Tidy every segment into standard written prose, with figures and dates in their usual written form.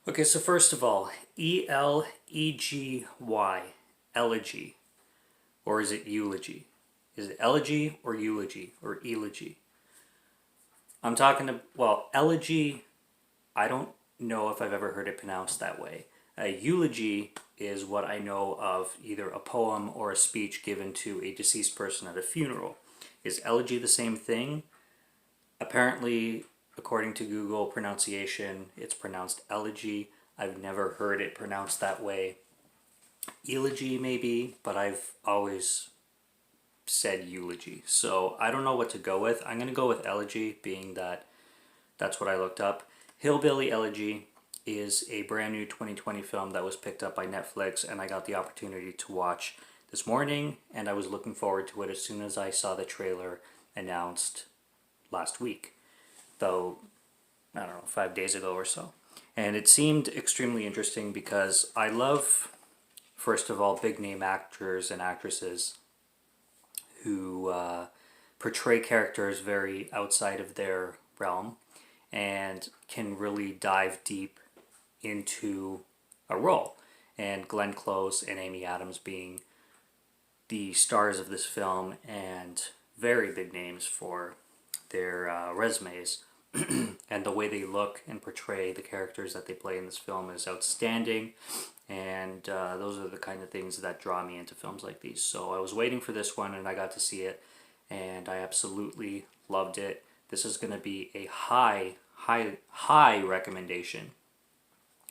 Okay, so first of all, Elegy, elegy, or is it eulogy? Is it elegy or eulogy or elegy? I'm talking to, well, elegy, I don't know if I've ever heard it pronounced that way. A eulogy is what I know of either a poem or a speech given to a deceased person at a funeral. Is elegy the same thing? Apparently, according to Google pronunciation, it's pronounced elegy. I've never heard it pronounced that way. Elegy, maybe, but I've always said eulogy. So I don't know what to go with. I'm going to go with elegy, being that that's what I looked up. Hillbilly Elegy is a brand new 2020 film that was picked up by Netflix, and I got the opportunity to watch this morning, and I was looking forward to it as soon as I saw the trailer announced last week, though, I don't know, 5 days ago or so. And it seemed extremely interesting because I love, first of all, big name actors and actresses who portray characters very outside of their realm and can really dive deep into a role. And Glenn Close and Amy Adams being the stars of this film and very big names for their resumes. And the way they look and portray the characters that they play in this film is outstanding. And those are the kind of things that draw me into films like these. So I was waiting for this one and I got to see it, and I absolutely loved it. This is going to be a high recommendation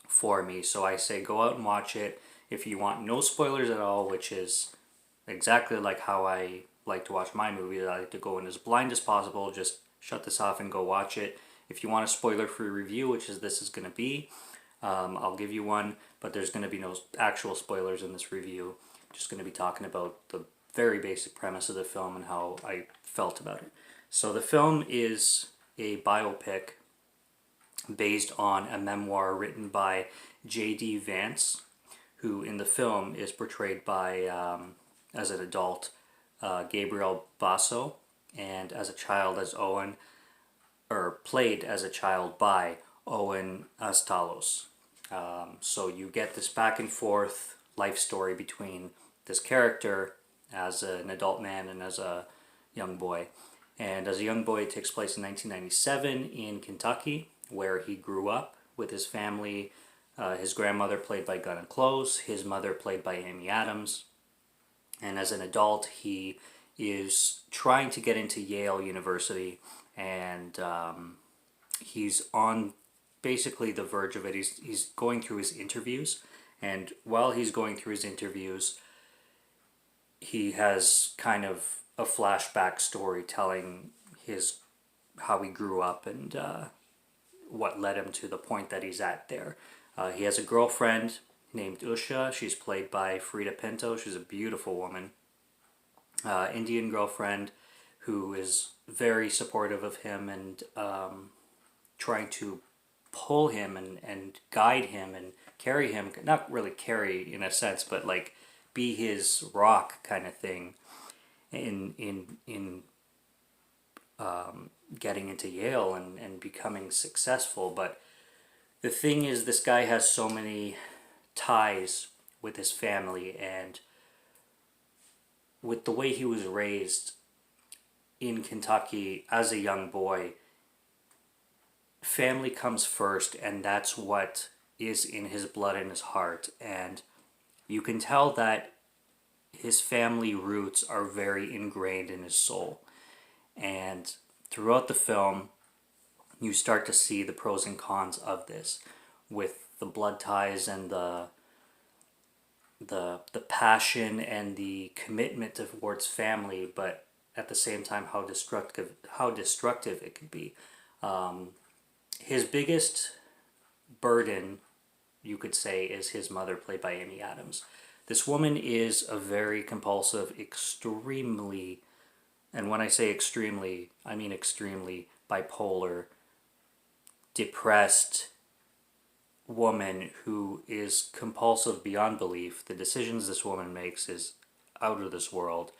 for me. So I say go out and watch it if you want no spoilers at all, which is exactly like how I like to watch my movies. I like to go in as blind as possible, just shut this off and go watch it. If you want a spoiler-free review, which is this is going to be, I'll give you one, but there's going to be no actual spoilers in this review. I'm just going to be talking about the very basic premise of the film and how I felt about it. So the film is a biopic based on a memoir written by J.D. Vance, who in the film is portrayed by, as an adult, Gabriel Basso, and as a child as Owen, or played as a child by Owen Astalos. So you get this back and forth life story between this character as an adult man and as a young boy. And as a young boy, it takes place in 1997 in Kentucky, where he grew up with his family. His grandmother played by Glenn Close, his mother played by Amy Adams. And as an adult, he is trying to get into Yale University, and he's on basically the verge of it. He's going through his interviews, and while he's going through his interviews, he has kind of a flashback story telling his how he grew up and what led him to the point that he's at there. He has a girlfriend named Usha. She's played by Frida Pinto. She's a beautiful woman. Indian girlfriend who is very supportive of him and trying to pull him and guide him and carry him, not really carry in a sense, but like be his rock kind of thing in getting into Yale and becoming successful. But the thing is, this guy has so many ties with his family, and with the way he was raised in Kentucky as a young boy, family comes first, and that's what is in his blood and his heart. And you can tell that his family roots are very ingrained in his soul. And throughout the film, you start to see the pros and cons of this, with the blood ties and the passion and the commitment towards family, but at the same time how destructive it can be. His biggest burden, you could say, is his mother, played by Amy Adams. This woman is a very compulsive, extremely, and when I say extremely, I mean extremely bipolar, depressed woman who is compulsive beyond belief. The decisions this woman makes is out of this world.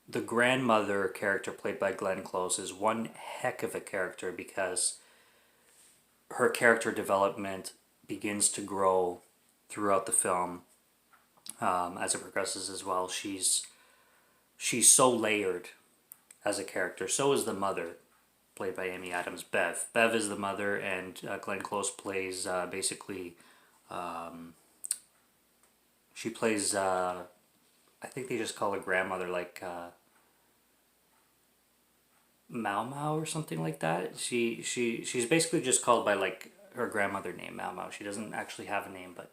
The grandmother character, played by Glenn Close, is one heck of a character because her character development begins to grow throughout the film as it progresses as well. She's so layered as a character. So is the mother, played by Amy Adams, Bev. Bev is the mother, and Glenn Close plays basically. She plays. I think they just call her grandmother, like Mau Mau or something like that. She's basically just called by like her grandmother name, Mau Mau. She doesn't actually have a name, but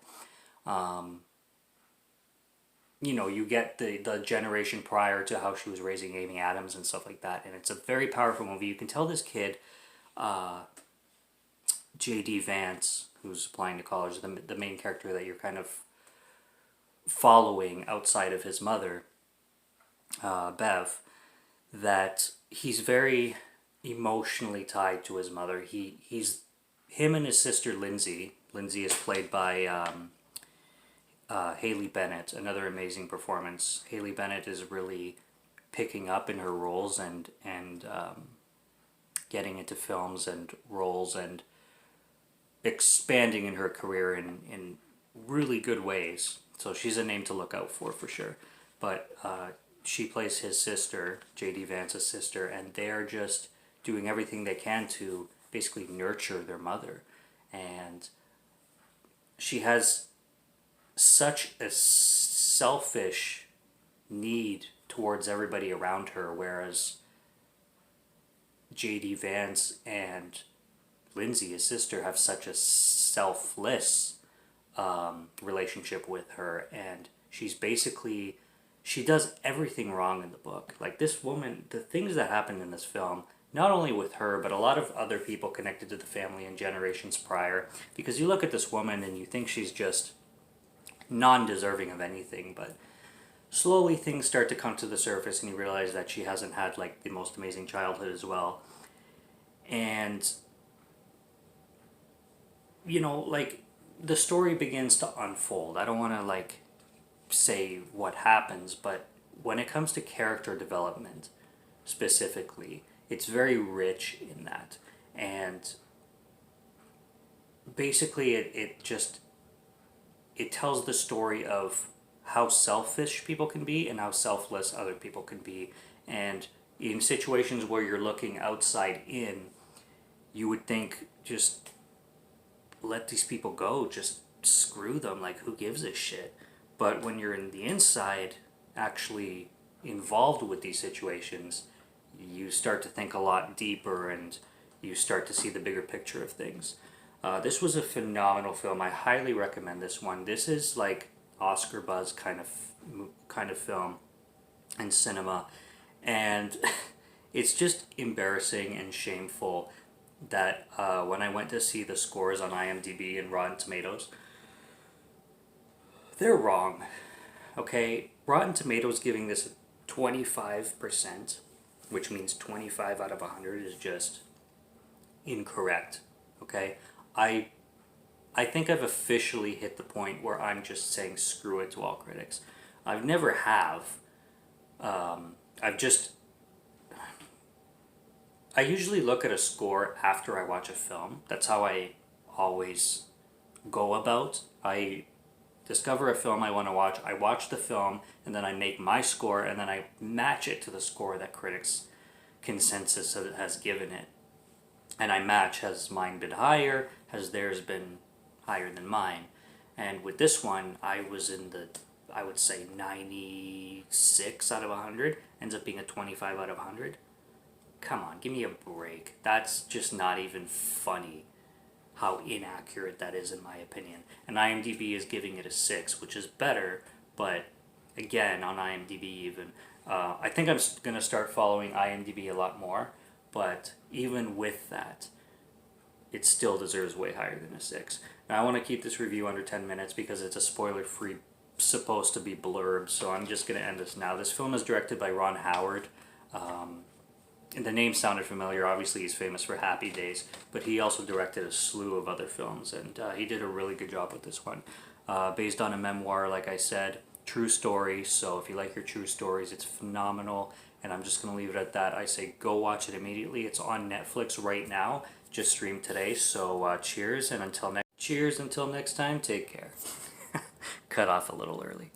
you know, you get the generation prior to how she was raising Amy Adams and stuff like that. And it's a very powerful movie. You can tell this kid, J.D. Vance, who's applying to college, the main character that you're kind of following outside of his mother, Bev, that he's very emotionally tied to his mother. Him and his sister Lindsay. Lindsay is played by Haley Bennett, another amazing performance. Haley Bennett is really picking up in her roles and getting into films and roles and expanding in her career in really good ways. So she's a name to look out for sure. But she plays his sister, J.D. Vance's sister, and they're just doing everything they can to basically nurture their mother. And she has such a selfish need towards everybody around her, whereas J.D. Vance and Lindsay, his sister, have such a selfless relationship with her, and she does everything wrong in the book. Like, this woman, the things that happen in this film, not only with her, but a lot of other people connected to the family in generations prior, because you look at this woman and you think she's just non-deserving of anything, but slowly things start to come to the surface and you realize that she hasn't had like the most amazing childhood as well. And you know, like, the story begins to unfold. I don't want to like say what happens, but when it comes to character development specifically, it's very rich in that. And basically it tells the story of how selfish people can be and how selfless other people can be. And in situations where you're looking outside in, you would think, just let these people go, just screw them, like, who gives a shit? But when you're in the inside, actually involved with these situations, you start to think a lot deeper and you start to see the bigger picture of things. This was a phenomenal film. I highly recommend this one. This is like Oscar buzz kind of film and cinema, and it's just embarrassing and shameful that when I went to see the scores on IMDb and Rotten Tomatoes, they're wrong. Okay, Rotten Tomatoes giving this 25%, which means 25 out of 100, is just incorrect. Okay, I think I've officially hit the point where I'm just saying screw it to all critics. I've never have. I've just... I usually look at a score after I watch a film. That's how I always go about. I discover a film I want to watch, I watch the film, and then I make my score, and then I match it to the score that critics' consensus has given it. And I match, has mine been higher, has theirs been higher than mine. And with this one, I was in the, I would say, 96 out of 100, ends up being a 25 out of 100. Come on, give me a break. That's just not even funny how inaccurate that is, in my opinion. And IMDb is giving it a 6, which is better, but again, on IMDb even, I think I'm going to start following IMDb a lot more, but even with that, it still deserves way higher than a 6. Now, I want to keep this review under 10 minutes because it's a spoiler-free, supposed to be blurb, so I'm just going to end this now. This film is directed by Ron Howard. And the name sounded familiar. Obviously, he's famous for Happy Days, but he also directed a slew of other films, and he did a really good job with this one. Based on a memoir, like I said, true story, so if you like your true stories, it's phenomenal, and I'm just going to leave it at that. I say go watch it immediately. It's on Netflix right now. just streamed today. So cheers, and until next time, take care. Cut off a little early.